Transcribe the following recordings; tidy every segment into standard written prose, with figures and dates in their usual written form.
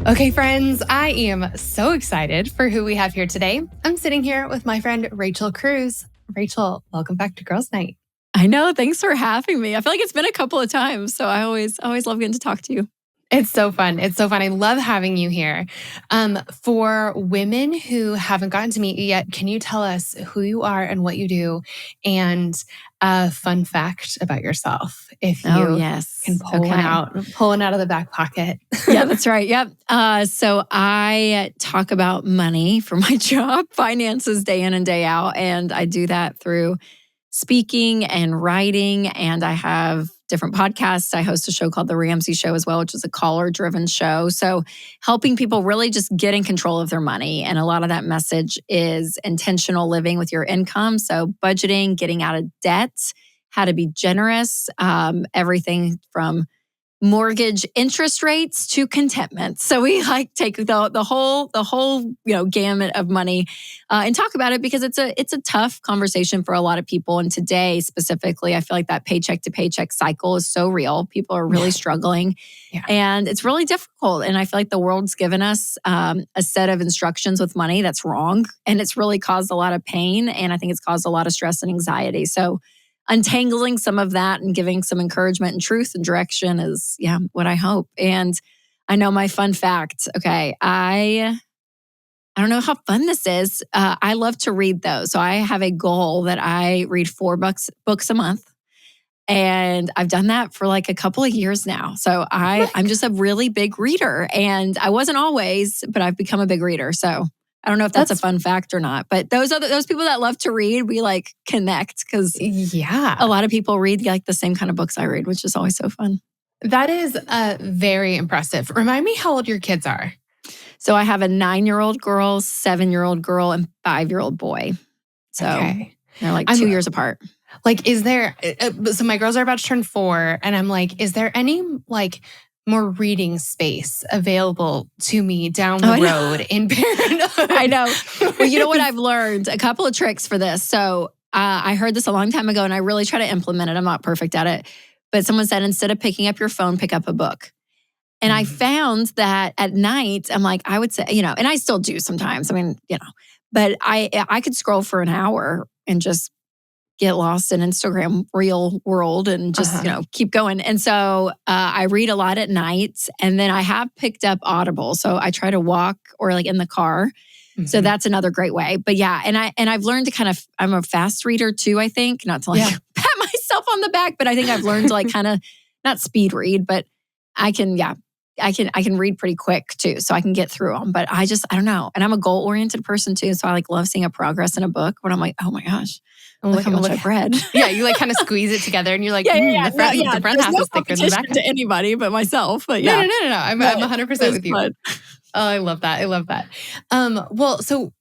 Okay, friends, I am so excited for who we have here today. I'm sitting here with my friend, Rachel Cruze. Rachel, welcome back to Girls Night. I know. Thanks for having me. I feel like it's been a couple of times, so I always love getting to talk to you. It's so fun. It's so fun. I love having you here. For women who haven't gotten to meet you yet, can you tell us who you are and what you do, and a fun fact about yourself, if you yes. can pull one out of the back pocket? Yeah, that's right. Yep. So I talk about money for my job, finances day in and day out, and I do that through speaking and writing, and I have different podcasts. I host a show called The Ramsey Show as well, which is a caller-driven show. So helping people really just get in control of their money. And a lot of that message is intentional living with your income. So budgeting, getting out of debt, how to be generous, everything from mortgage interest rates to contentment. So we take the whole gamut of money and talk about it because it's a tough conversation for a lot of people. And today specifically, I feel like that paycheck to paycheck cycle is so real. People are really struggling, and it's really difficult. And I feel like the world's given us a set of instructions with money that's wrong, and it's really caused a lot of pain. And I think it's caused a lot of stress and anxiety. So untangling some of that and giving some encouragement and truth and direction is, what I hope. And I know my fun fact. Okay, I don't know how fun this is. I love to read though. So I have a goal that I read 4 books a month. And I've done that for like a couple of years now. So I'm just a really big reader. And I wasn't always, but I've become a big reader. So I don't know if that's a fun fact or not, but those people that love to read, we like connect because a lot of people read like the same kind of books I read, which is always so fun. That is very impressive. Remind me how old your kids are. So I have a 9-year-old girl, 7-year-old girl, and 5-year-old boy. So they're like 2 years apart. Like, is there, so my girls are about to turn 4, and I'm like, is there any like more reading space available to me down the road in parenthood? I know. Well, you know what I've learned? A couple of tricks for this. So I heard this a long time ago, and I really try to implement it. I'm not perfect at it. But someone said, instead of picking up your phone, pick up a book. And I found that at night, I'm like, I would say, and I still do sometimes. I mean, but I could scroll for an hour and just get lost in Instagram real world and just, keep going. And so I read a lot at night, and then I have picked up Audible. So I try to walk or like in the car. Mm-hmm. So that's another great way. But I've learned to I'm a fast reader too, I think, not to pat myself on the back, but I think I've learned to kind of not speed read, but I can read pretty quick too. So I can get through them, but I don't know. And I'm a goal oriented person too. So I love seeing a progress in a book when I'm like, oh my gosh. Look how much I've read. Yeah, you kind of squeeze it together and you're like, the front half is thicker than the back. To anybody but myself. But No. I'm 100% with you. Fun. Oh, I love that. Well, so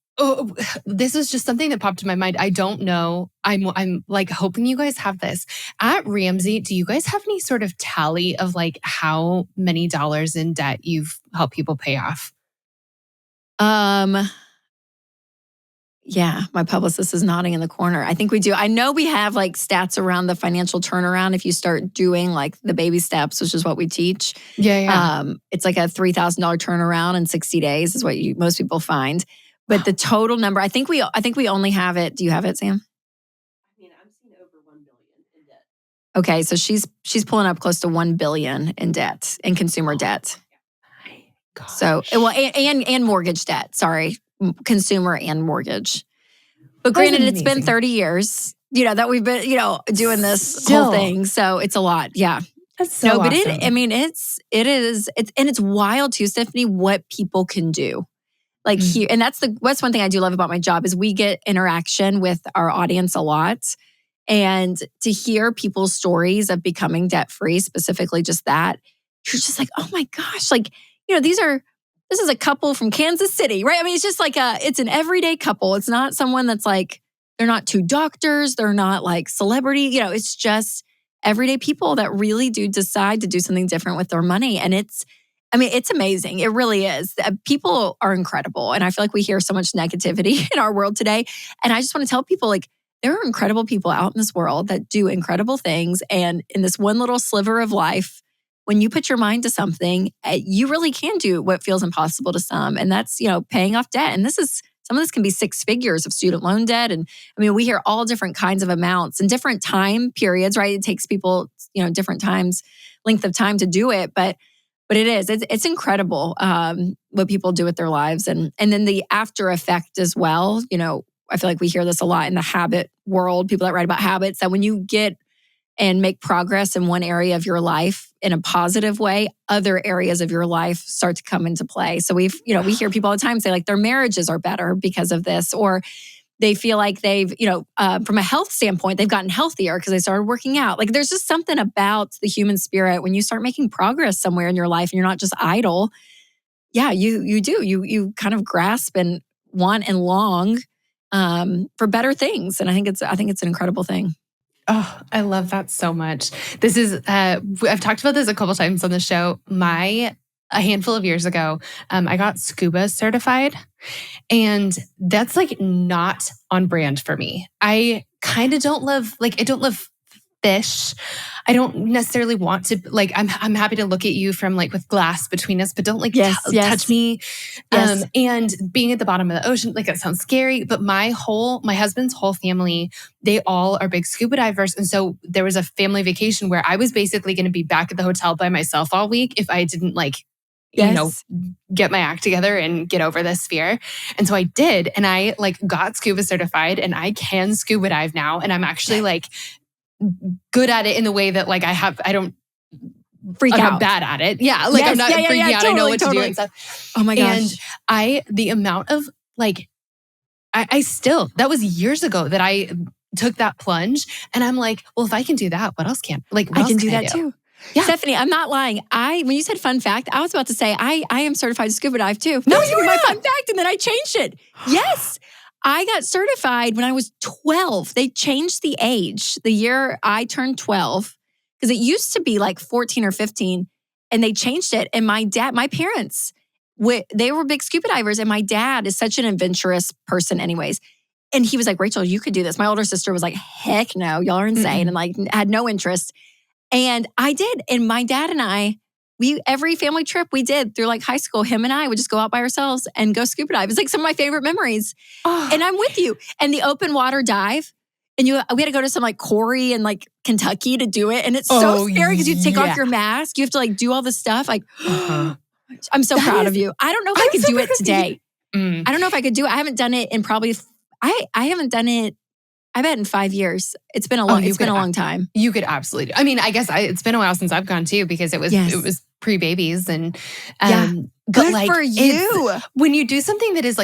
this is just something that popped in my mind. I don't know. I'm like hoping you guys have this. At Ramsey, do you guys have any sort of tally of like how many dollars in debt you've helped people pay off? Yeah, my publicist is nodding in the corner. I think we do. I know we have like stats around the financial turnaround. If you start doing like the baby steps, which is what we teach. It's like a $3,000 turnaround in 60 days is what most people find. But the total number, I think we only have it. Do you have it, Sam? I mean, I'm seeing over 1 billion in debt. Okay, so she's pulling up close to 1 billion in debt, in consumer debt. Gosh. So, well, and mortgage debt. Sorry. Consumer and mortgage. But granted, it's been 30 years, that we've been, doing this whole thing. So it's a lot. Yeah. That's so awesome. But it's wild too, Stephanie, what people can do. Like here, and that's one thing I do love about my job is we get interaction with our audience a lot. And to hear people's stories of becoming debt-free, specifically just that, you're just like, oh my gosh, like, this is a couple from Kansas City, right? I mean, it's just like it's an everyday couple. It's not someone that's like, they're not 2 doctors. They're not like celebrity. It's just everyday people that really do decide to do something different with their money. And it's amazing. It really is. People are incredible. And I feel like we hear so much negativity in our world today. And I just want to tell people like, there are incredible people out in this world that do incredible things. And in this one little sliver of life, when you put your mind to something, you really can do what feels impossible to some. And that's, paying off debt. And some of this can be 6 figures of student loan debt. And I mean, we hear all different kinds of amounts and different time periods, right? It takes people, different length of time to do it. But it's incredible what people do with their lives. And then the after effect as well. I feel like we hear this a lot in the habit world, people that write about habits, that when you get and make progress in one area of your life in a positive way, other areas of your life start to come into play. So we hear people all the time say like their marriages are better because of this, or they feel like they've, from a health standpoint, they've gotten healthier because they started working out. Like there's just something about the human spirit when you start making progress somewhere in your life and you're not just idle. Yeah, you do. You kind of grasp and want and long for better things. And I think it's an incredible thing. Oh, I love that so much. This is, I've talked about this a couple times on the show. A handful of years ago, I got scuba certified, and that's like not on brand for me. I kind of don't love fish. I don't necessarily want to, I'm happy to look at you from with glass between us, but don't touch me. Yes. And being at the bottom of the ocean, it sounds scary, but my husband's whole family, they all are big scuba divers. And so there was a family vacation where I was basically going to be back at the hotel by myself all week if I didn't get my act together and get over this fear. And so I did, and I got scuba certified, and I can scuba dive now. And I'm actually good at it in the way that I don't freak out. I'm bad at it. Yeah. I'm not freaking out. Totally, I know what to do totally. and stuff. Oh my gosh. And the amount of I still, that was years ago that I took that plunge, and I'm like, well, if I can do that, what else can? I can do that too. Yeah. Stephanie, I'm not lying. When you said fun fact, I was about to say I am certified to scuba dive too. No, you were my fun fact, and then I changed it. Yes. I got certified when I was 12. They changed the age the year I turned 12, because it used to be 14 or 15, and they changed it. And my parents, they were big scuba divers, and my dad is such an adventurous person anyways. And he was like, Rachel, you could do this. My older sister was like, heck no, y'all are insane, and had no interest. And I did. And my dad and I, every family trip we did through high school, him and I would just go out by ourselves and go scuba dive. It's some of my favorite memories. Oh. And I'm with you. And the open water dive, and we had to go to some quarry in Kentucky to do it. And it's so scary because you take off your mask. You have to do all this stuff. I'm so proud of you. I don't know if I could do it today. I don't know if I could do it. I haven't done it in probably, I haven't done it, I bet in 5 years. It's been a long time. You could absolutely. I mean, I guess it's been a while since I've gone too, because it was pre-babies, and good for you. When you do something that is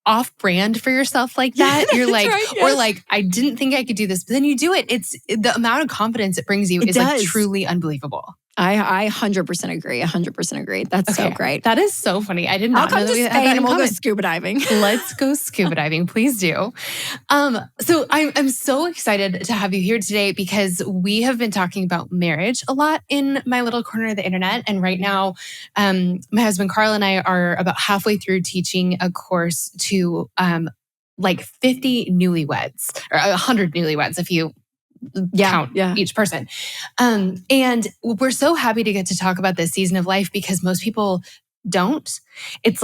off-brand for yourself like that, you're right, yes. Or I didn't think I could do this, but then you do it. It's the amount of confidence it brings you is truly unbelievable. I 100% agree. 100% agree. That's so great. That is so funny. I did not know that we had that and we'll go scuba diving. Let's go scuba diving. Please do. So I'm so excited to have you here today, because we have been talking about marriage a lot in my little corner of the internet. And right now, my husband Carl and I are about halfway through teaching a course to 50 newlyweds, or 100 newlyweds if you count each person. And we're so happy to get to talk about this season of life, because most people don't. It's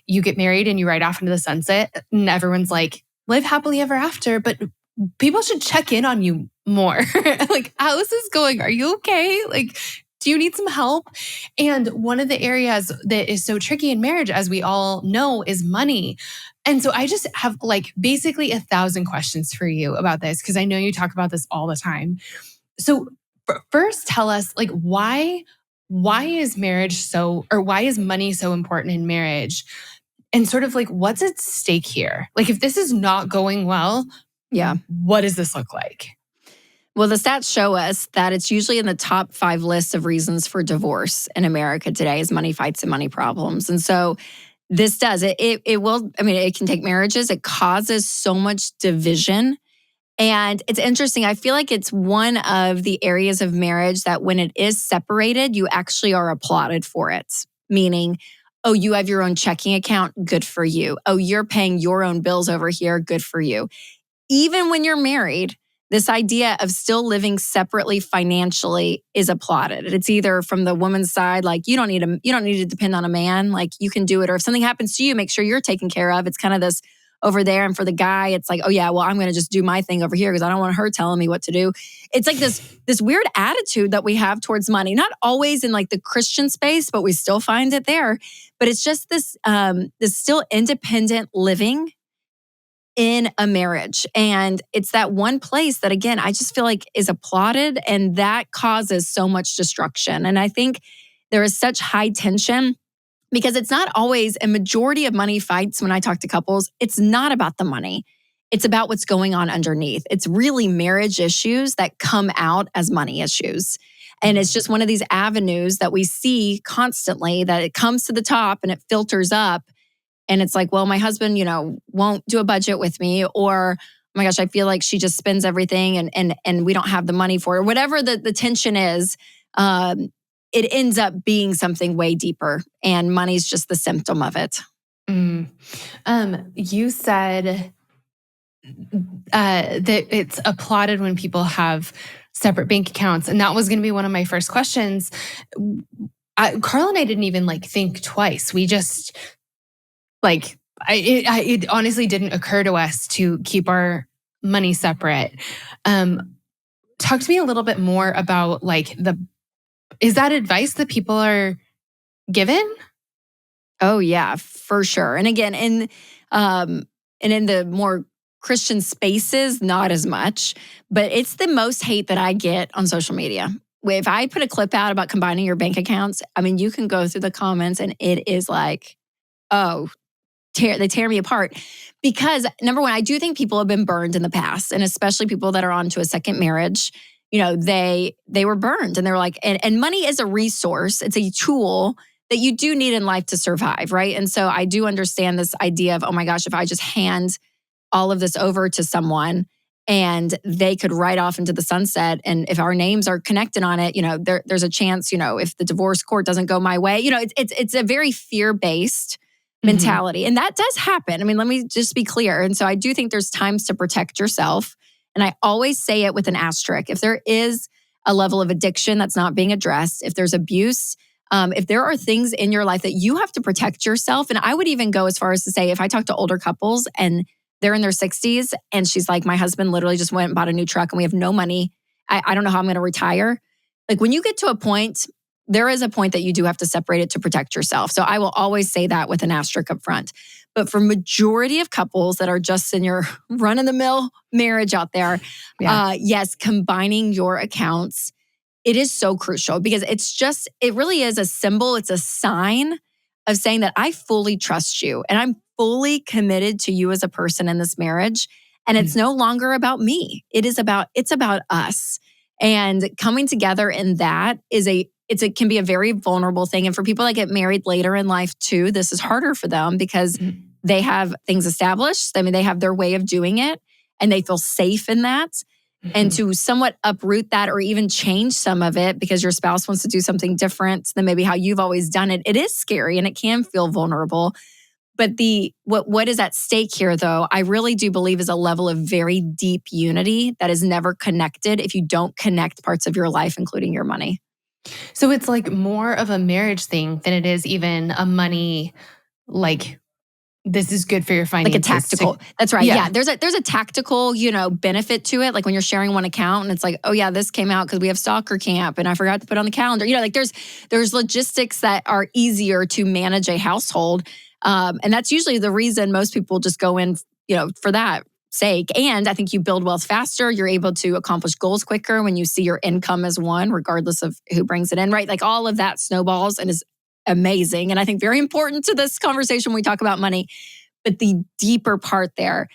you get married and you ride off into the sunset, and everyone's live happily ever after. But people should check in on you more. How is this going? Are you okay? Do you need some help? And one of the areas that is so tricky in marriage, as we all know, is money. And so I just have basically 1,000 questions for you about this, because I know you talk about this all the time. So first, tell us why is why is money so important in marriage? And sort of what's at stake here? If this is not going well, what does this look like? Well, the stats show us that it's usually in the top 5 lists of reasons for divorce in America today is money fights and money problems. And so this does it. It will, it can take marriages. It causes so much division. And it's interesting. I feel like it's one of the areas of marriage that when it is separated, you actually are applauded for it. Meaning, oh, you have your own checking account. Good for you. Oh, you're paying your own bills over here. Good for you. Even when you're married, This idea of still living separately financially is applauded. It's either from the woman's side, like you don't need to depend on a man, like you can do it. Or if something happens to you, make sure you're taken care of. It's kind of this over there. And for the guy, it's like, oh yeah, well, I'm going to just do my thing over here because I don't want her telling me what to do. It's like this weird attitude that we have towards money, not always in like the Christian space, but we still find it there. But it's just this still independent living in a marriage. And it's that one place that, again, I just feel like is applauded, and that causes so much destruction. And I think there is such high tension because it's not always a majority of money fights. When I talk to couples, it's not about the money. It's about what's going on underneath. It's really marriage issues that come out as money issues. And it's just one of these avenues that we see constantly, that it comes to the top and it filters up. And it's like, well, my husband, won't do a budget with me, or, oh my gosh, I feel like she just spends everything and we don't have the money for it. Whatever the tension is, it ends up being something way deeper, and money's just the symptom of it. You said that it's applauded when people have separate bank accounts, and that was going to be one of my first questions. Carl and I didn't even think twice. We just it honestly didn't occur to us to keep our money separate. Talk to me a little bit more about is that advice that people are given? Oh yeah, for sure. And again, in the more Christian spaces, not as much, but it's the most hate that I get on social media. If I put a clip out about combining your bank accounts, I mean, you can go through the comments and it is like, oh, they tear me apart. Because number one, I do think people have been burned in the past, and especially people that are on to a second marriage, they were burned, and they were like, and money is a resource. It's a tool that you do need in life to survive, right? And so I do understand this idea of, oh my gosh, if I just hand all of this over to someone and they could ride off into the sunset, and if our names are connected on it, there's a chance, if the divorce court doesn't go my way, it's a very fear-based mentality. And that does happen. I mean, let me just be clear. And so I do think there's times to protect yourself. And I always say it with an asterisk. If there is a level of addiction that's not being addressed, if there's abuse, if there are things in your life that you have to protect yourself. And I would even go as far as to say, if I talk to older couples and they're in their 60s and she's like, my husband literally just went and bought a new truck and we have no money. I don't know how I'm going to retire. When you get to a point, there is a point that you do have to separate it to protect yourself. So I will always say that with an asterisk up front. But for majority of couples that are just in your run-of-the-mill marriage out there, yes, combining your accounts, it is so crucial because it really is a symbol. It's a sign of saying that I fully trust you and I'm fully committed to you as a person in this marriage. And it's no longer about me. It's about us. And coming together in that it can be a very vulnerable thing. And for people that get married later in life too, this is harder for them because they have things established. I mean, they have their way of doing it and they feel safe in that. And to somewhat uproot that or even change some of it because your spouse wants to do something different than maybe how you've always done it, it is scary and it can feel vulnerable. But what is at stake here, though, I really do believe is a level of very deep unity that is never connected if you don't connect parts of your life, including your money. So it's more of a marriage thing than it is even a money, this is good for your finances. Like a tactical. That's right. Yeah. There's a tactical, benefit to it. Like when you're sharing one account and it's like, oh yeah, this came out because we have soccer camp and I forgot to put it on the calendar. There's logistics that are easier to manage a household. And that's usually the reason most people just go in, for that sake. And I think you build wealth faster. You're able to accomplish goals quicker when you see your income as one, regardless of who brings it in, right? All of that snowballs and is amazing. And I think very important to this conversation when we talk about money. But the deeper part there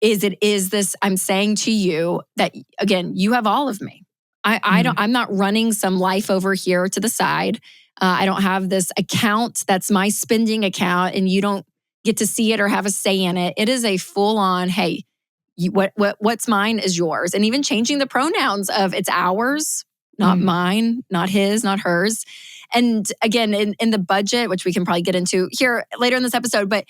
is this, I'm saying to you that, again, you have all of me. I'm not running some life over here to the side. I don't have this account that's my spending account and you don't get to see it or have a say in it. It is a full on, hey, what's mine is yours. And even changing the pronouns of it's ours, not mine, not his, not hers. And again, in the budget, which we can probably get into here later in this episode, but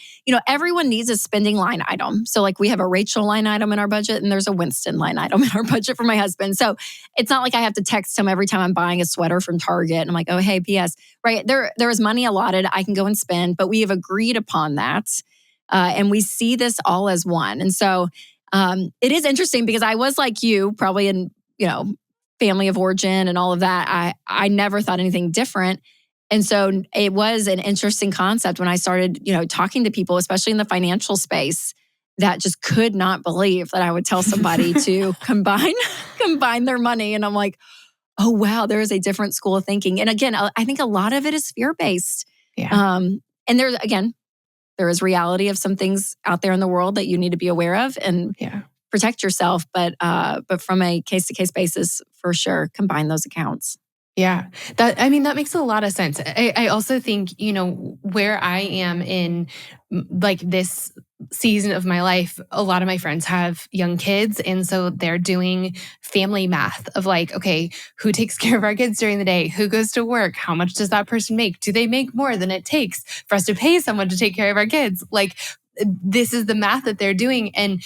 everyone needs a spending line item. So like we have a Rachel line item in our budget and there's a Winston line item in our budget for my husband. So it's not like I have to text him every time I'm buying a sweater from Target. And I'm like, oh, hey, PS, right? There is money allotted. I can go and spend, but we have agreed upon that. And we see this all as one. And so it is interesting because I was like you, probably in, family of origin and all of that. I never thought anything different. And so it was an interesting concept when I started, talking to people, especially in the financial space, that just could not believe that I would tell somebody to combine their money. And I'm like, oh, wow, there is a different school of thinking. And again, I think a lot of it is fear-based. Yeah. And there is reality of some things out there in the world that you need to be aware of and protect yourself. But from a case-to-case basis, for sure, combine those accounts. Yeah, that makes a lot of sense. I also think, where I am in like this season of my life, a lot of my friends have young kids. And so they're doing family math of like, okay, who takes care of our kids during the day? Who goes to work? How much does that person make? Do they make more than it takes for us to pay someone to take care of our kids? Like, this is the math that they're doing. And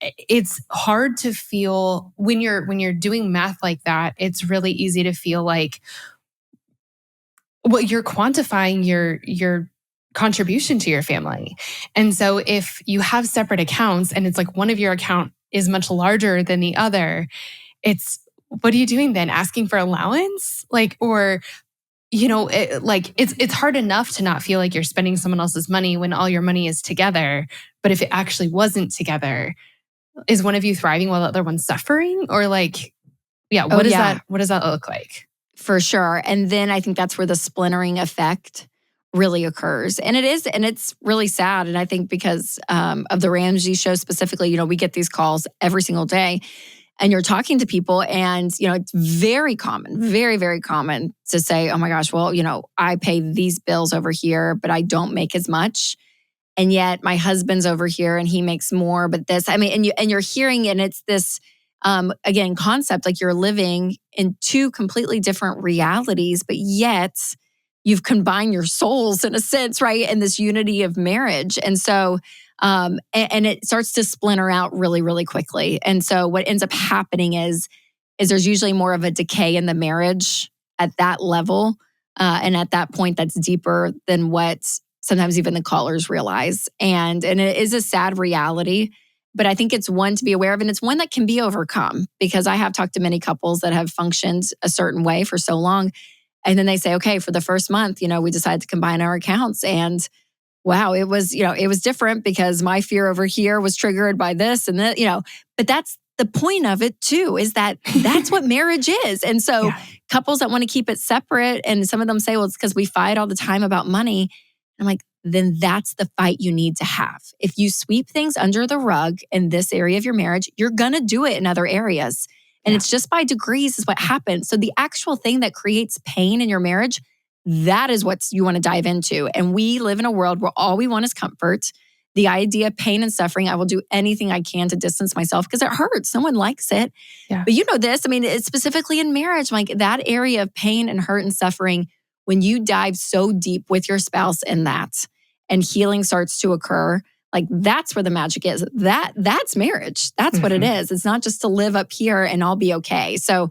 it's hard to feel when you're doing math like that. It's really easy to feel like, well, you're quantifying your contribution to your family. And so if you have separate accounts and it's like one of your account is much larger than the other, what are you doing then? Asking for allowance? Like, or it's hard enough to not feel like you're spending someone else's money when all your money is together. But if it actually wasn't together, is one of you thriving while the other one's suffering? Or what does that look like? For sure. And then I think that's where the splintering effect really occurs. And it's really sad. And I think because of the Ramsey show specifically, we get these calls every single day and you're talking to people and, it's very common, very, very common to say, oh my gosh, well, I pay these bills over here, but I don't make as much. And yet my husband's over here and he makes more, but this, and you're hearing, and it's this, again, concept, like you're living in two completely different realities, but yet you've combined your souls in a sense, right? In this unity of marriage. And so, and it starts to splinter out really, really quickly. And so what ends up happening is there's usually more of a decay in the marriage at that level. And at that point, that's deeper than what sometimes even the callers realize. And it is a sad reality, but I think it's one to be aware of. And it's one that can be overcome because I have talked to many couples that have functioned a certain way for so long. And then they say, okay, for the first month, we decided to combine our accounts. And wow, it was different because my fear over here was triggered by this and that, but that's the point of it too, is that's what marriage is. And so couples that want to keep it separate, and some of them say, well, it's because we fight all the time about money. I'm like, then that's the fight you need to have. If you sweep things under the rug in this area of your marriage, you're going to do it in other areas. And it's just by degrees is what happens. So the actual thing that creates pain in your marriage, that is what you want to dive into. And we live in a world where all we want is comfort. The idea of pain and suffering, I will do anything I can to distance myself because it hurts. No one likes it. Yeah. But this, it's specifically in marriage, like that area of pain and hurt and suffering, when you dive so deep with your spouse in that and healing starts to occur, like that's where the magic is. That's marriage. That's what it is. It's not just to live up here and all be okay. So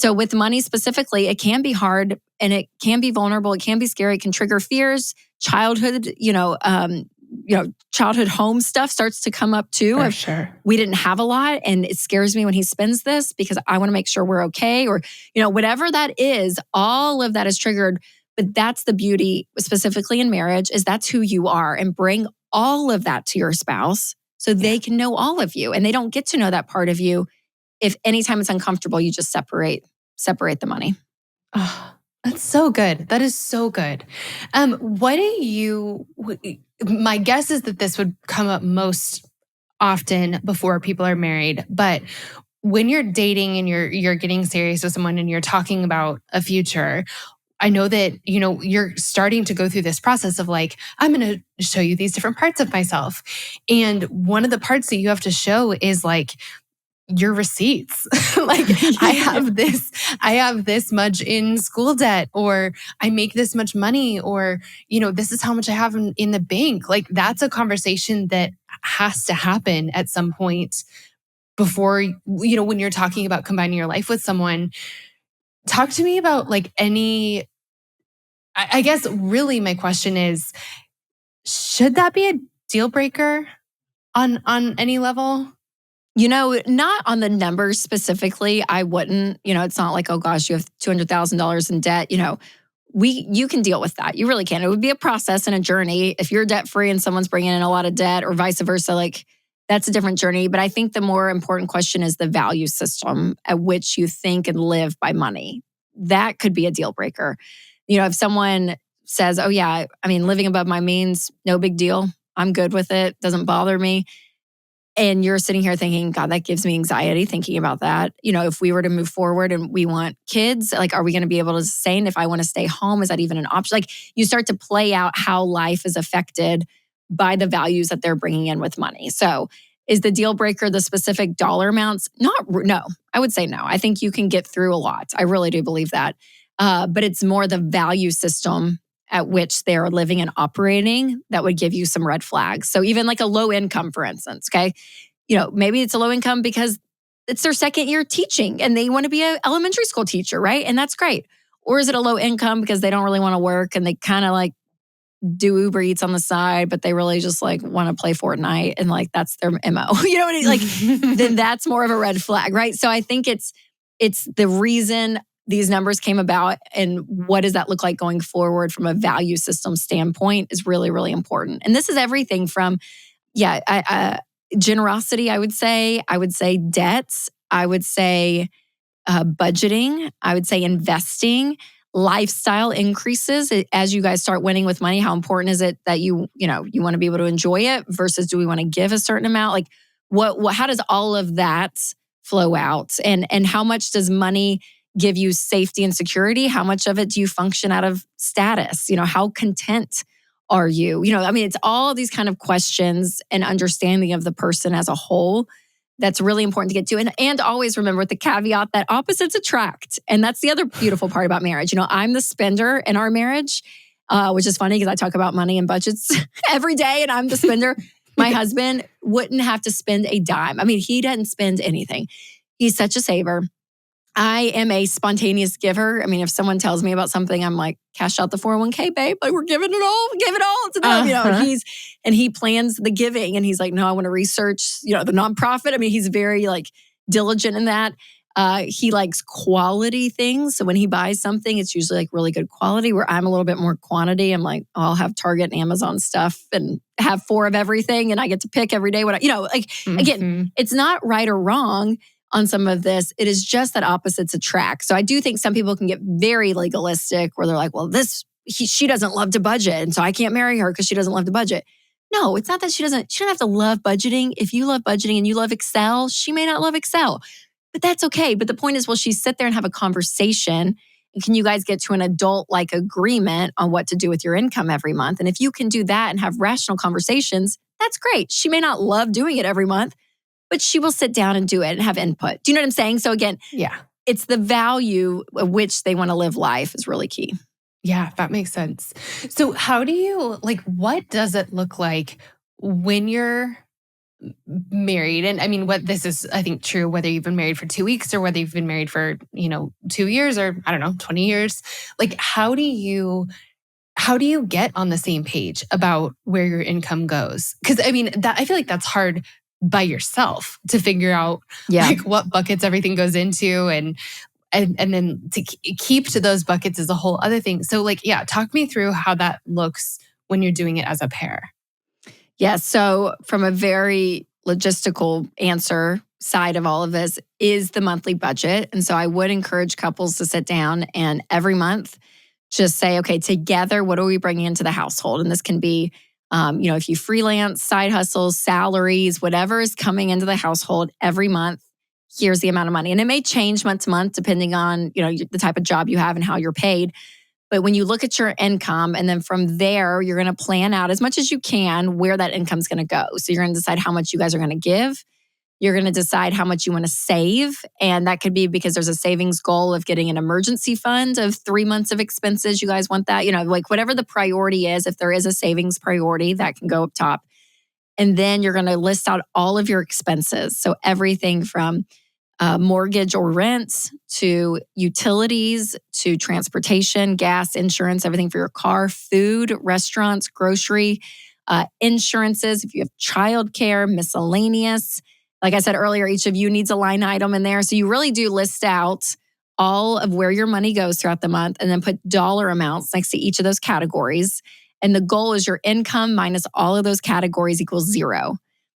with money specifically, it can be hard and it can be vulnerable. It can be scary. It can trigger fears, childhood, childhood home stuff starts to come up too. For sure. We didn't have a lot and it scares me when he spends this because I want to make sure we're okay, or, whatever that is, all of that is triggered. But that's the beauty, specifically in marriage, is that's who you are, and bring all of that to your spouse so they can know all of you, and they don't get to know that part of you. If anytime it's uncomfortable, you just separate the money. Oh, that's so good. That is so good. My guess is that this would come up most often before people are married, but when you're dating and you're getting serious with someone and you're talking about a future, I know that, you're starting to go through this process of like, I'm going to show you these different parts of myself. And one of the parts that you have to show is like, your receipts. Like I have this much in school debt, or I make this much money, or, this is how much I have in the bank. Like that's a conversation that has to happen at some point before, when you're talking about combining your life with someone. Talk to me about like I guess really my question is, should that be a deal breaker on any level? Not on the numbers specifically. I wouldn't, it's not like, oh gosh, you have $200,000 in debt. You can deal with that. You really can. It would be a process and a journey. If you're debt free and someone's bringing in a lot of debt, or vice versa, like that's a different journey. But I think the more important question is the value system at which you think and live by money. That could be a deal breaker. If someone says, oh yeah, living above my means, no big deal. I'm good with it. Doesn't bother me. And you're sitting here thinking, God, that gives me anxiety thinking about that. If we were to move forward and we want kids, like, are we going to be able to sustain? If I want to stay home, is that even an option? Like, you start to play out how life is affected by the values that they're bringing in with money. So is the deal breaker the specific dollar amounts? No, I would say no. I think you can get through a lot. I really do believe that. But it's more the value system at which they're living and operating that would give you some red flags. So even like a low income, for instance, okay? Maybe it's a low income because it's their second year teaching and they want to be an elementary school teacher, right? And that's great. Or is it a low income because they don't really want to work and they kind of like do Uber Eats on the side, but they really just like want to play Fortnite and like that's their MO. You know what I mean? Like then that's more of a red flag, right? So I think it's the reason these numbers came about and what does that look like going forward from a value system standpoint is really, really important. And this is everything from, generosity, I would say debts, I would say budgeting, I would say investing, lifestyle increases as you guys start winning with money. How important is it that you want to be able to enjoy it versus do we want to give a certain amount? Like how does all of that flow out? And how much does money give you safety and security? How much of it do you function out of status? How content are you? It's all these kind of questions and understanding of the person as a whole that's really important to get to. And always remember with the caveat that opposites attract. And that's the other beautiful part about marriage. I'm the spender in our marriage, which is funny because I talk about money and budgets every day and I'm the spender. My husband wouldn't have to spend a dime. He doesn't spend anything. He's such a saver. I am a spontaneous giver. If someone tells me about something, I'm like, cash out the 401k, babe. Like we're giving it all, give it all to them. He plans the giving and he's like, no, I want to research, the nonprofit. He's very like diligent in that. He likes quality things. So when he buys something, it's usually like really good quality where I'm a little bit more quantity. I'm like, I'll have Target and Amazon stuff and have 4 of everything. And I get to pick every day again, it's not right or wrong on some of this. It is just that opposites attract. So I do think some people can get very legalistic where they're like, well, she doesn't love to budget. And so I can't marry her because she doesn't love to budget. No, it's not that she doesn't have to love budgeting. If you love budgeting and you love Excel, she may not love Excel, but that's okay. But the point is, will she sit there and have a conversation? And can you guys get to an adult-like agreement on what to do with your income every month? And if you can do that and have rational conversations, that's great. She may not love doing it every month, but she will sit down and do it and have input. Do you know what I'm saying? So again, it's the value of which they want to live life is really key. Yeah, that makes sense. So how do you, what does it look like when you're married? And what this is, I think, true, whether you've been married for 2 weeks or whether you've been married for, 2 years or 20 years, how do you get on the same page about where your income goes? Because I feel like that's hard by yourself to figure out what buckets everything goes into and then to keep to those buckets is a whole other thing. So talk me through how that looks when you're doing it as a pair. Yeah. So from a very logistical answer side of all of this is the monthly budget. And so I would encourage couples to sit down and every month just say, okay, together, what are we bringing into the household? And this can be if you freelance, side hustles, salaries, whatever is coming into the household every month, here's the amount of money. And it may change month to month depending on, the type of job you have and how you're paid. But when you look at your income and then from there, you're going to plan out as much as you can where that income is going to go. So you're going to decide how much you guys are going to give. You're going to decide how much you want to save. And that could be because there's a savings goal of getting an emergency fund of 3 months of expenses. You guys want that? Like whatever the priority is, if there is a savings priority, that can go up top. And then you're going to list out all of your expenses. So everything from mortgage or rent to utilities to transportation, gas, insurance, everything for your car, food, restaurants, grocery, insurances, if you have childcare, miscellaneous. Like I said earlier, each of you needs a line item in there. So you really do list out all of where your money goes throughout the month and then put dollar amounts next to each of those categories. And the goal is your income minus all of those categories equals 0.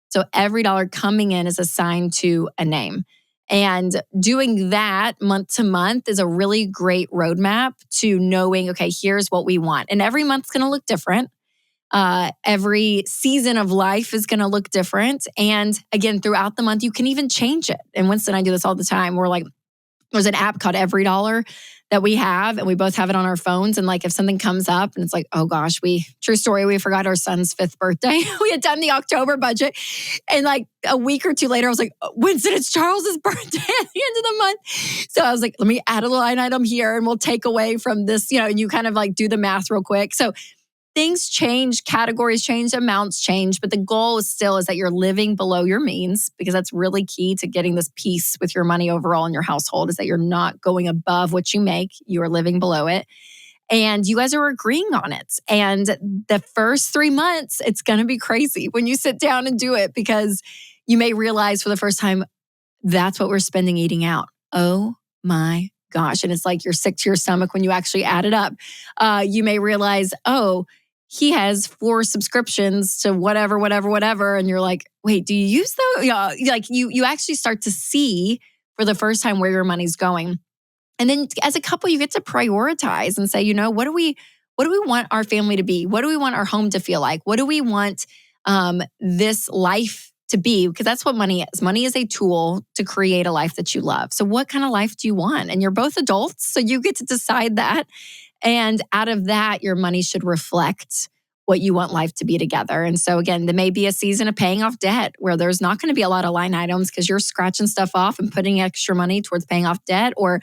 So every dollar coming in is assigned to a name. And doing that month to month is a really great roadmap to knowing, okay, here's what we want. And every month's going to look different. Every season of life is going to look different. And again, throughout the month, you can even change it. And Winston and I do this all the time. We're like, there's an app called Every Dollar that we have, and we both have it on our phones. And like, if something comes up and it's like, oh gosh, true story, we forgot our son's 5th birthday. We had done the October budget. And like a week or two later, I was like, Winston, it's Charles's birthday at the end of the month. So I was like, let me add a line item here and we'll take away from this, and you kind of like do the math real quick. So things change, categories change, amounts change, but the goal is that you're living below your means, because that's really key to getting this peace with your money overall in your household, is that you're not going above what you make, you are living below it. And you guys are agreeing on it. And the first 3 months, it's going to be crazy when you sit down and do it, because you may realize for the first time, that's what we're spending eating out. Oh my gosh. And it's like you're sick to your stomach when you actually add it up. You may realize, oh, he has 4 subscriptions to whatever. And you're like, wait, do you use those? Yeah, like you actually start to see for the first time where your money's going. And then as a couple, you get to prioritize and say, what do we want our family to be? What do we want our home to feel like? What do we want this life to be? Because that's what money is. Money is a tool to create a life that you love. So what kind of life do you want? And you're both adults, so you get to decide that. And out of that, your money should reflect what you want life to be together. And so again, there may be a season of paying off debt where there's not going to be a lot of line items because you're scratching stuff off and putting extra money towards paying off debt. Or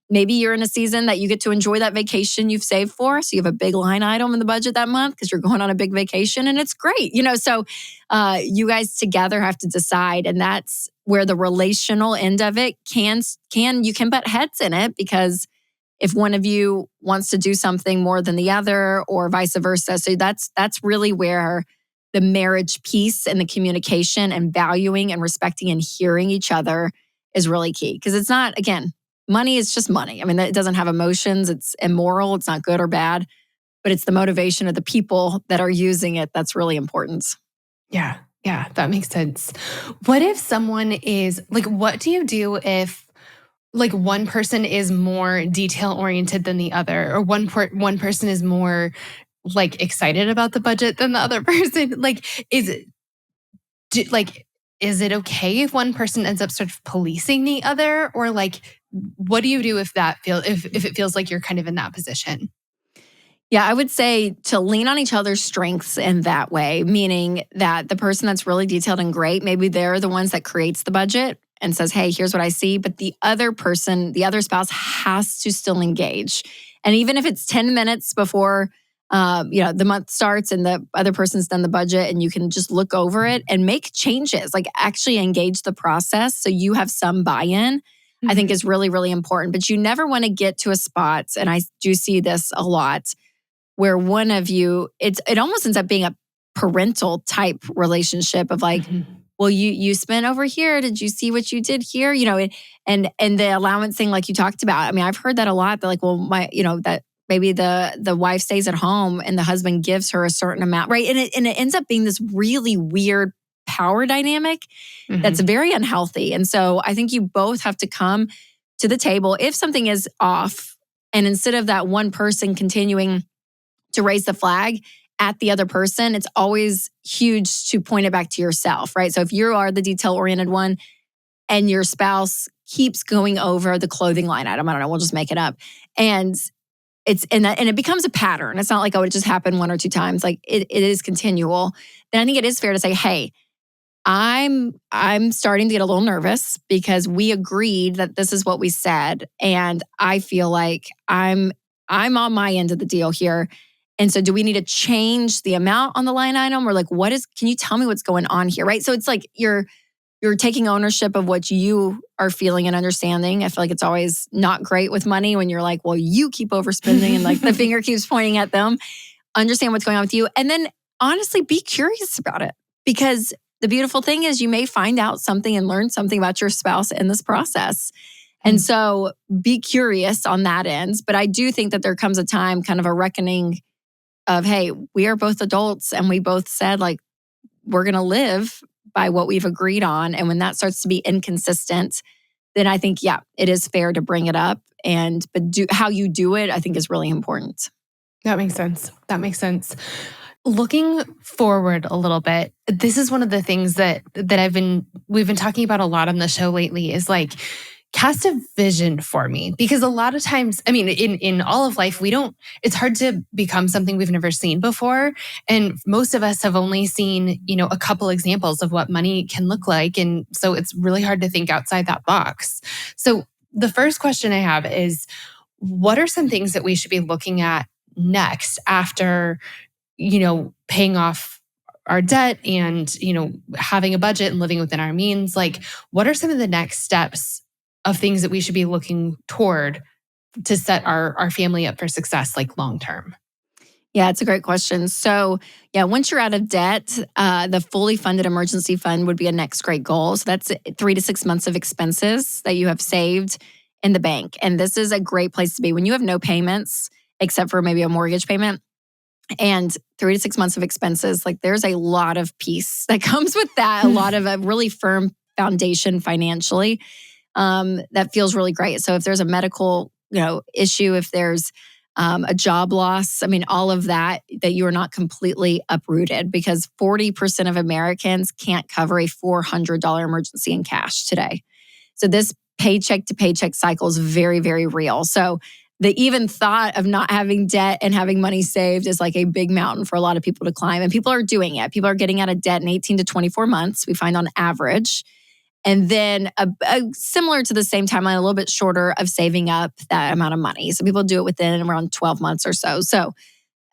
maybe you're in a season that you get to enjoy that vacation you've saved for. So you have a big line item in the budget that month because you're going on a big vacation and it's great. So you guys together have to decide. And that's where the relational end of it you can butt heads in it, because if one of you wants to do something more than the other or vice versa. So that's really where the marriage piece and the communication and valuing and respecting and hearing each other is really key. Because it's not, again, money is just money. I mean, it doesn't have emotions. It's immoral. It's not good or bad, but it's the motivation of the people that are using it that's really important. Yeah, that makes sense. What if someone is like, what do you do if like one person is more detail oriented than the other, or one person is more like excited about the budget than the other person? Like, is it okay if one person ends up sort of policing the other, or like, what do you do if it feels like you're kind of in that position? Yeah, I would say to lean on each other's strengths in that way, meaning that the person that's really detailed and great, maybe they're the ones that creates the budget and says, hey, here's what I see. But the other person, the other spouse has to still engage. And even if it's 10 minutes before the month starts and the other person's done the budget, and you can just look over it and make changes, like actually engage the process so you have some buy-in, I think is really, really important. But you never want to get to a spot, and I do see this a lot, where one of you, it almost ends up being a parental type relationship of like, well, you spent over here. Did you see what you did here? And the allowance thing, like you talked about. I mean, I've heard that a lot. They're like, well, that maybe the wife stays at home and the husband gives her a certain amount, right? And it ends up being this really weird power dynamic that's very unhealthy. And so I think you both have to come to the table if something is off, and instead of that one person continuing to raise the flag at the other person, it's always huge to point it back to yourself, right? So if you are the detail-oriented one and your spouse keeps going over the clothing line item, I don't know, we'll just make it up. And it becomes a pattern. It's not like, oh, it just happened 1 or 2 times. Like it is continual. Then I think it is fair to say, hey, I'm starting to get a little nervous because we agreed that this is what we said, and I feel like I'm on my end of the deal here. And so do we need to change the amount on the line item, or like can you tell me what's going on here, right? So it's like you're taking ownership of what you are feeling and understanding. I feel like it's always not great with money when you're like, well, you keep overspending and like the finger keeps pointing at them. Understand what's going on with you. And then honestly, be curious about it, because the beautiful thing is you may find out something and learn something about your spouse in this process. And so be curious on that end. But I do think that there comes a time, kind of a reckoning of, hey, we are both adults and we both said like, we're going to live by what we've agreed on. And when that starts to be inconsistent, then I think, yeah, it is fair to bring it up. But how you do it, I think is really important. That makes sense. Looking forward a little bit, this is one of the things that we've been talking about a lot on the show lately, is like, cast a vision for me. Because a lot of times, I mean, in all of life, it's hard to become something we've never seen before. And most of us have only seen, a couple examples of what money can look like. And so it's really hard to think outside that box. So the first question I have is, what are some things that we should be looking at next after, paying off our debt and, having a budget and living within our means? Like, what are some of the next steps of things that we should be looking toward to set our family up for success, like long term? Yeah, it's a great question. So yeah, once you're out of debt, the fully funded emergency fund would be a next great goal. So that's 3 to 6 months of expenses that you have saved in the bank. And this is a great place to be when you have no payments, except for maybe a mortgage payment, and 3 to 6 months of expenses. Like, there's a lot of peace that comes with that, a lot of a really firm foundation financially. That feels really great. So if there's a medical, issue, if there's a job loss, I mean, all of that you are not completely uprooted, because 40% of Americans can't cover a $400 emergency in cash today. So this paycheck to paycheck cycle is very, very real. So the even thought of not having debt and having money saved is like a big mountain for a lot of people to climb. And people are doing it. People are getting out of debt in 18 to 24 months, we find on average. And then similar to the same timeline, a little bit shorter of saving up that amount of money. So people do it within around 12 months or so. So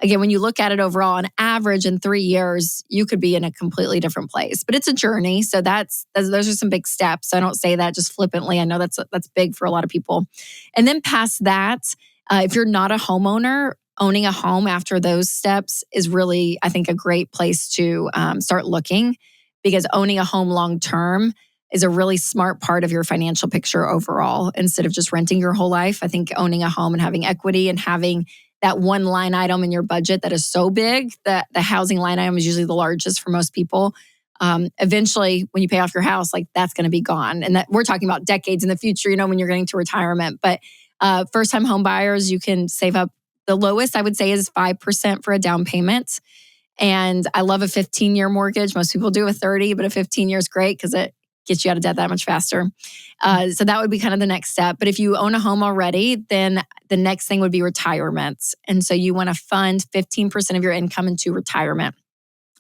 again, when you look at it overall, on average in 3 years, you could be in a completely different place. But it's a journey. So those are some big steps. I don't say that just flippantly. I know that's big for a lot of people. And then past that, if you're not a homeowner, owning a home after those steps is really, I think, a great place to start looking, because owning a home long-term is a really smart part of your financial picture overall, instead of just renting your whole life. I think owning a home and having equity and having that one line item in your budget that is so big that the housing line item is usually the largest for most people. Eventually, when you pay off your house, like, that's going to be gone. And that we're talking about decades in the future, when you're getting to retirement. But first-time home buyers, you can save up. The lowest I would say is 5% for a down payment. And I love a 15-year mortgage. Most people do a 30, but a 15 year is great because it gets you out of debt that much faster. So that would be kind of the next step. But if you own a home already, then the next thing would be retirement. And so you want to fund 15% of your income into retirement.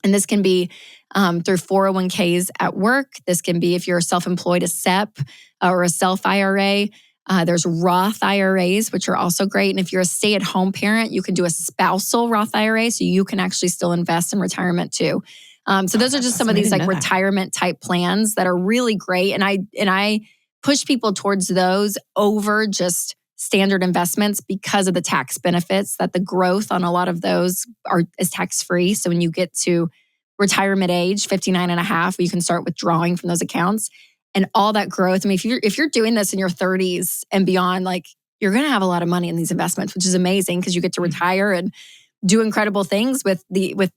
And this can be through 401ks at work. This can be if you're self-employed, a SEP or a self IRA. There's Roth IRAs, which are also great. And if you're a stay-at-home parent, you can do a spousal Roth IRA, so you can actually still invest in retirement too. So those are just some of these like retirement type plans that are really great. And I push people towards those over just standard investments because of the tax benefits, that the growth on a lot of those is tax-free. So when you get to retirement age, 59 and a half, you can start withdrawing from those accounts. And all that growth, I mean, if you're doing this in your 30s and beyond, like, you're going to have a lot of money in these investments, which is amazing because you get to retire and do incredible things with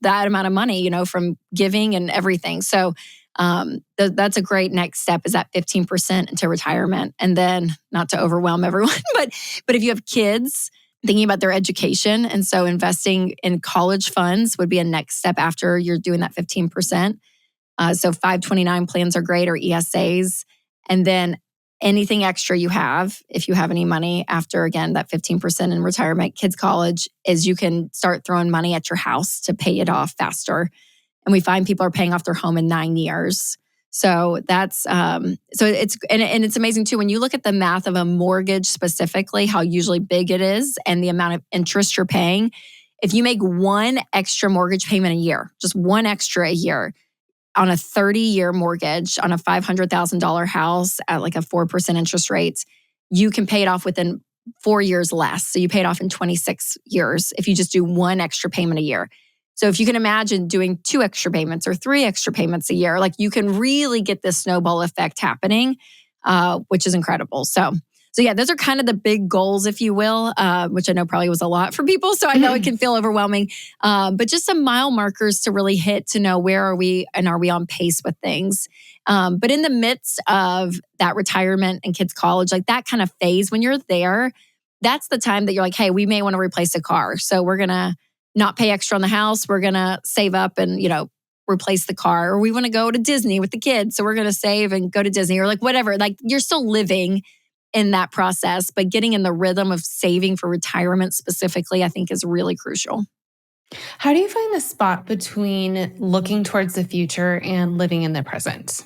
that amount of money, from giving and everything. So that's a great next step, is that 15% into retirement. And then, not to overwhelm everyone, but if you have kids, thinking about their education. And so investing in college funds would be a next step after you're doing that 15%. So 529 plans are great, or ESAs. And then anything extra you have, if you have any money after, again, that 15% in retirement, kids' college, is you can start throwing money at your house to pay it off faster. And we find people are paying off their home in 9 years. So that's so it's and it's amazing too when you look at the math of a mortgage specifically, how usually big it is and the amount of interest you're paying. If you make one extra mortgage payment a year, just one extra a year on a 30-year mortgage on a $500,000 house at like a 4% interest rate, you can pay it off within 4 years less. So you pay it off in 26 years if you just do one extra payment a year. So if you can imagine doing 2 extra payments or 3 extra payments a year, like you can really get this snowball effect happening, which is incredible. So yeah, those are kind of the big goals, if you will, which I know probably was a lot for people. So I know it can feel overwhelming, but just some mile markers to really hit to know where are we and are we on pace with things. But in the midst of that retirement and kids' college, like that kind of phase, when you're there, that's the time that you're like, hey, we may want to replace a car. So we're going to not pay extra on the house. We're going to save up and, replace the car. Or we want to go to Disney with the kids. So we're going to save and go to Disney or like whatever. Like you're still living in that process, but getting in the rhythm of saving for retirement specifically, I think is really crucial. How do you find the spot between looking towards the future and living in the present?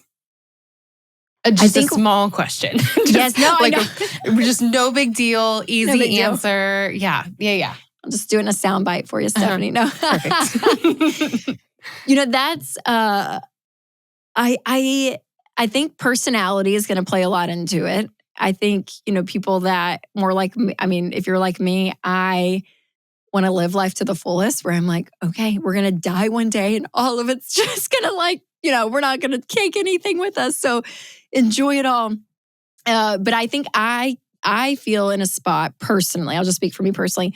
Just a small question. Yes, no, like I know. Just no big deal, easy no big answer. Deal. Yeah. I'm just doing a soundbite for you, Stephanie. No, perfect. That's I think personality is going to play a lot into it. I think people that more like me. I mean, if you're like me, I want to live life to the fullest. Where I'm like, okay, we're going to die one day, and all of it's just going to we're not going to take anything with us. So enjoy it all. But I think I feel in a spot personally. I'll just speak for me personally.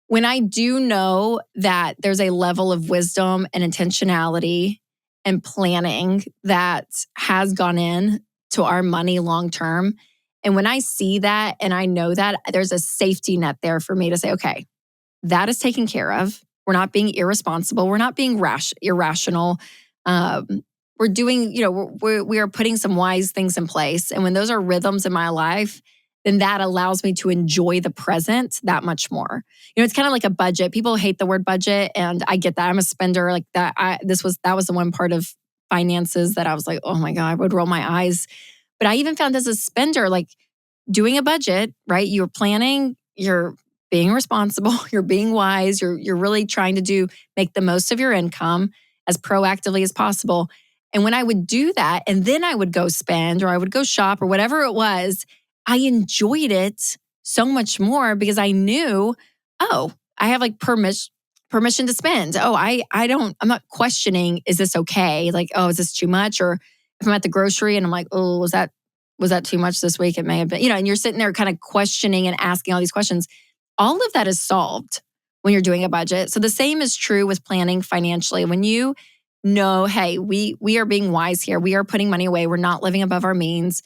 When I do know that there's a level of wisdom and intentionality and planning that has gone in to our money long term. And when I see that and I know that, there's a safety net there for me to say, okay, that is taken care of. We're not being irresponsible. We're not being irrational. We're doing, we are putting some wise things in place. And when those are rhythms in my life, then that allows me to enjoy the present that much more. It's kind of like a budget. People hate the word budget, and I get that. I'm a spender like that. That was the one part of finances that I was like, oh my God, I would roll my eyes. But I even found as a spender, like doing a budget, right? You're planning, you're being responsible, you're being wise, you're really trying to make the most of your income as proactively as possible. And when I would do that, and then I would go spend or I would go shop or whatever it was, I enjoyed it so much more because I knew, oh, I have like permission to spend. Oh, I'm not questioning, is this okay? Like, oh, is this too much? Or if I'm at the grocery and I'm like, oh, was that too much this week? It may have been, and you're sitting there kind of questioning and asking all these questions. All of that is solved when you're doing a budget. So the same is true with planning financially. When you know, hey, we are being wise here. We are putting money away. We're not living above our means.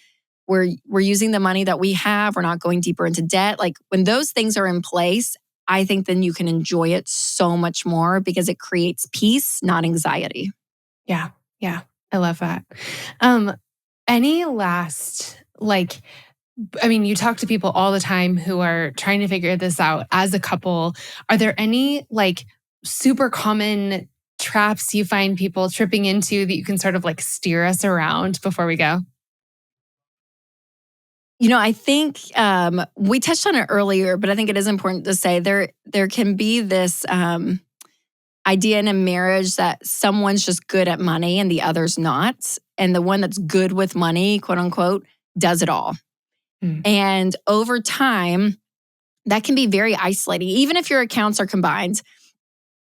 We're using the money that we have. We're not going deeper into debt. Like when those things are in place, I think then you can enjoy it so much more because it creates peace, not anxiety. Yeah. I love that. Any last, you talk to people all the time who are trying to figure this out as a couple. Are there any super common traps you find people tripping into that you can sort of steer us around before we go? I think we touched on it earlier, but I think it is important to say there can be this idea in a marriage that someone's just good at money and the other's not. And the one that's good with money, quote unquote, does it all. And over time, that can be very isolating. Even if your accounts are combined,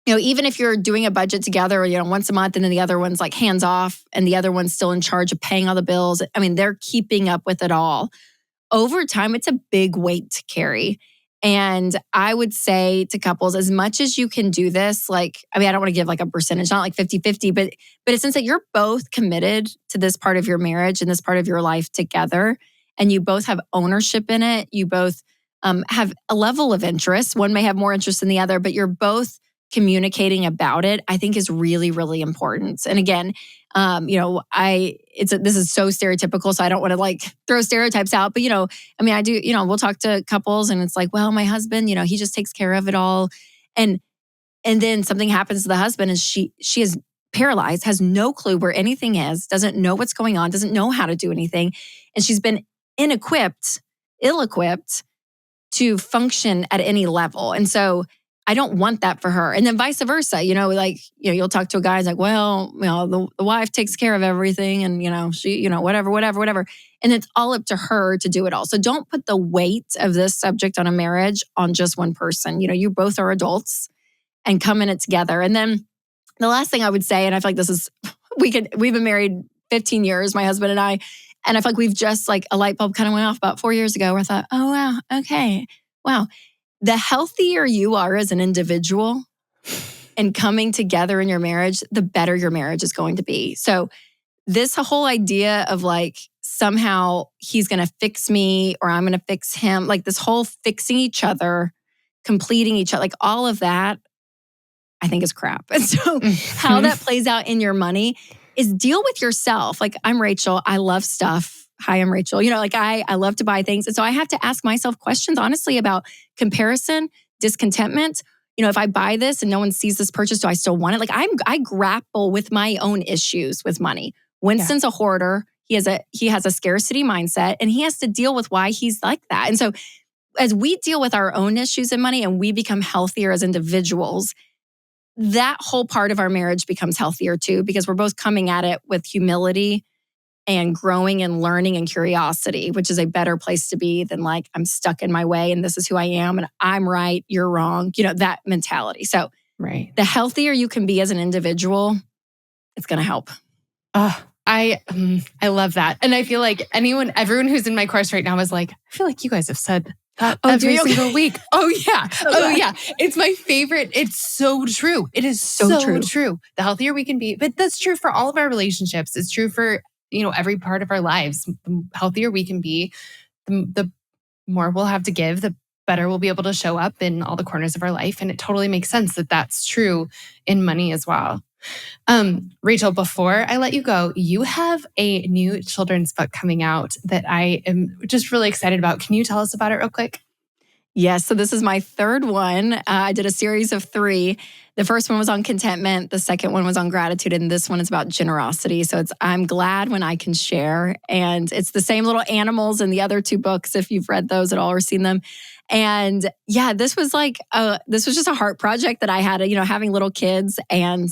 even if you're doing a budget together, once a month and then the other one's like hands off and the other one's still in charge of paying all the bills. I mean, they're keeping up with it all. Over time, it's a big weight to carry. And I would say to couples, as much as you can do this, I don't want to give a percentage, not like 50-50, but it's since that you're both committed to this part of your marriage and this part of your life together, and you both have ownership in it. You both have a level of interest. One may have more interest than the other, but you're both communicating about it, I think is really, really important. And again, this is so stereotypical, so I don't want to throw stereotypes out, but I do, we'll talk to couples and it's like, well, my husband, he just takes care of it all. And then something happens to the husband and she is paralyzed, has no clue where anything is, doesn't know what's going on, doesn't know how to do anything. And she's been ill-equipped to function at any level. And so I don't want that for her. And then vice versa, you'll talk to a guy who's like, well, the wife takes care of everything and, she, whatever. And it's all up to her to do it all. So don't put the weight of this subject on a marriage on just one person. You both are adults and come in it together. And then the last thing I would say, and I feel like this is, we've been married 15 years, my husband and I feel like we've just a light bulb kind of went off about 4 years ago where I thought, oh, wow, okay, wow. The healthier you are as an individual and coming together in your marriage, the better your marriage is going to be. So this whole idea of somehow he's going to fix me or I'm going to fix him, this whole fixing each other, completing each other, all of that, I think is crap. And so how that plays out in your money is deal with yourself. I'm Rachel. I love stuff. Hi, I'm Rachel. I love to buy things. And so I have to ask myself questions, honestly, about comparison, discontentment. If I buy this and no one sees this purchase, do I still want it? I grapple with my own issues with money. Winston's a hoarder. He has a scarcity mindset and he has to deal with why he's like that. And so as we deal with our own issues in money and we become healthier as individuals, that whole part of our marriage becomes healthier too, because we're both coming at it with humility and growing and learning and curiosity, which is a better place to be than I'm stuck in my way and this is who I am and I'm right, you're wrong, that mentality. So right. The healthier you can be as an individual, it's going to help. I love that. And I feel like everyone who's in my course right now is I feel like you guys have said that every single week. Oh yeah. Oh yeah. It's my favorite. It's so true. It is so true. The healthier we can be, but that's true for all of our relationships. It's true for every part of our lives. The healthier we can be, the more we'll have to give, the better we'll be able to show up in all the corners of our life. And it totally makes sense that that's true in money as well. Rachel, before I let you go, you have a new children's book coming out that I am just really excited about. Can you tell us about it real quick? Yes. So this is my third one. I did a series of 3. The first one was on contentment. The second one was on gratitude. And this one is about generosity. So I'm glad when I can share. And it's the same little animals in the other 2 books, if you've read those at all or seen them. And yeah, this was just a heart project that I had, having little kids and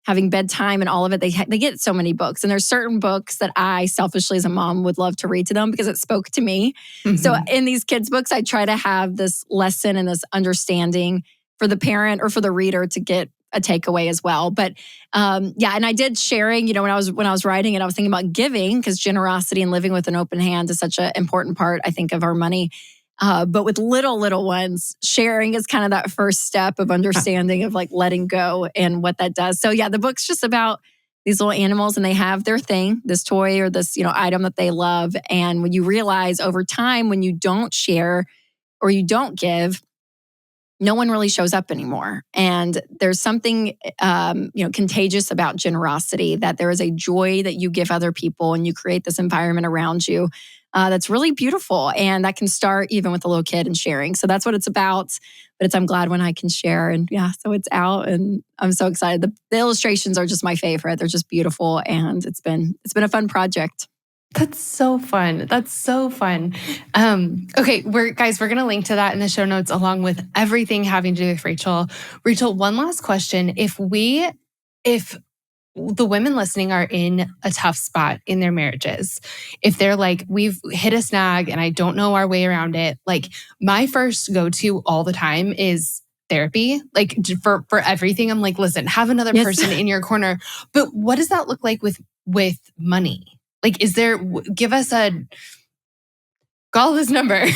having bedtime and all of it. They get so many books. And there's certain books that I selfishly as a mom would love to read to them because it spoke to me. Mm-hmm. So in these kids' books, I try to have this lesson and this understanding for the parent or for the reader to get a takeaway as well. But and I did sharing, when I was writing it, I was thinking about giving because generosity and living with an open hand is such an important part, I think, of our money. But with little ones, sharing is kind of that first step of understanding of letting go and what that does. So yeah, the book's just about these little animals and they have their thing, this toy or this, item that they love. And when you realize over time, when you don't share or you don't give, no one really shows up anymore. And there's something, contagious about generosity, that there is a joy that you give other people and you create this environment around you that's really beautiful. And that can start even with a little kid and sharing. So that's what it's about. But I'm glad when I can share. And yeah, so it's out and I'm so excited. The illustrations are just my favorite. They're just beautiful. And it's been a fun project. That's so fun. That's so fun. Okay, we're going to link to that in the show notes along with everything having to do with Rachel. Rachel, one last question. If the women listening are in a tough spot in their marriages, if they're we've hit a snag and I don't know our way around it, my first go-to all the time is therapy. For everything, I'm listen, have another person in your corner. But what does that look like with money? Give us call this number.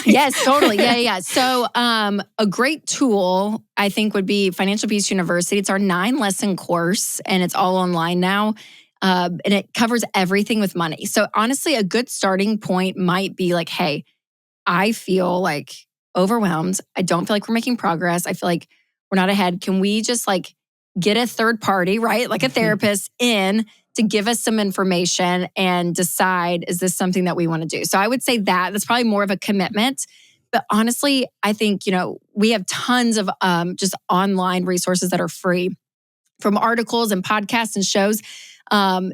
Yes, totally. Yeah. So a great tool, I think, would be Financial Peace University. It's our 9-lesson course, and it's all online now. And it covers everything with money. So honestly, a good starting point might be hey, I feel overwhelmed. I don't feel like we're making progress. I feel like we're not ahead. Can we just get a third party, right? A therapist in to give us some information and decide, is this something that we want to do? So I would say that's probably more of a commitment. But honestly, I think, we have tons of just online resources that are free from articles and podcasts and shows.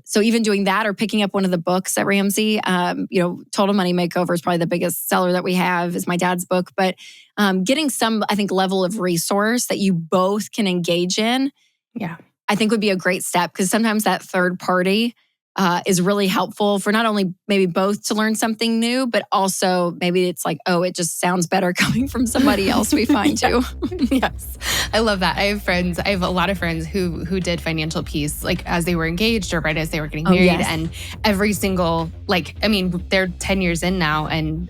So even doing that or picking up one of the books at Ramsey, Total Money Makeover is probably the biggest seller that we have, is my dad's book. But getting some, I think, level of resource that you both can engage in, I think would be a great step, because sometimes that third party is really helpful for not only maybe both to learn something new, but also maybe it's like, oh, it just sounds better coming from somebody else, we find too. Yes. I love that. I have a lot of friends who did financial peace, like as they were engaged or right as they were getting married. Yes. And every single, they're 10 years in now, and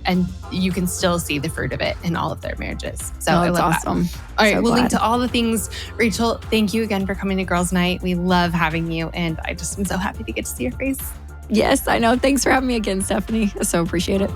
you can still see the fruit of it in all of their marriages. So I love awesome. that. All right. So we'll link glad. to all the things. Rachel, thank you again for coming to Girls Night. We love having you. And I just am so happy to get to see your face. Yes, I know. Thanks for having me again, Stephanie. I so appreciate it.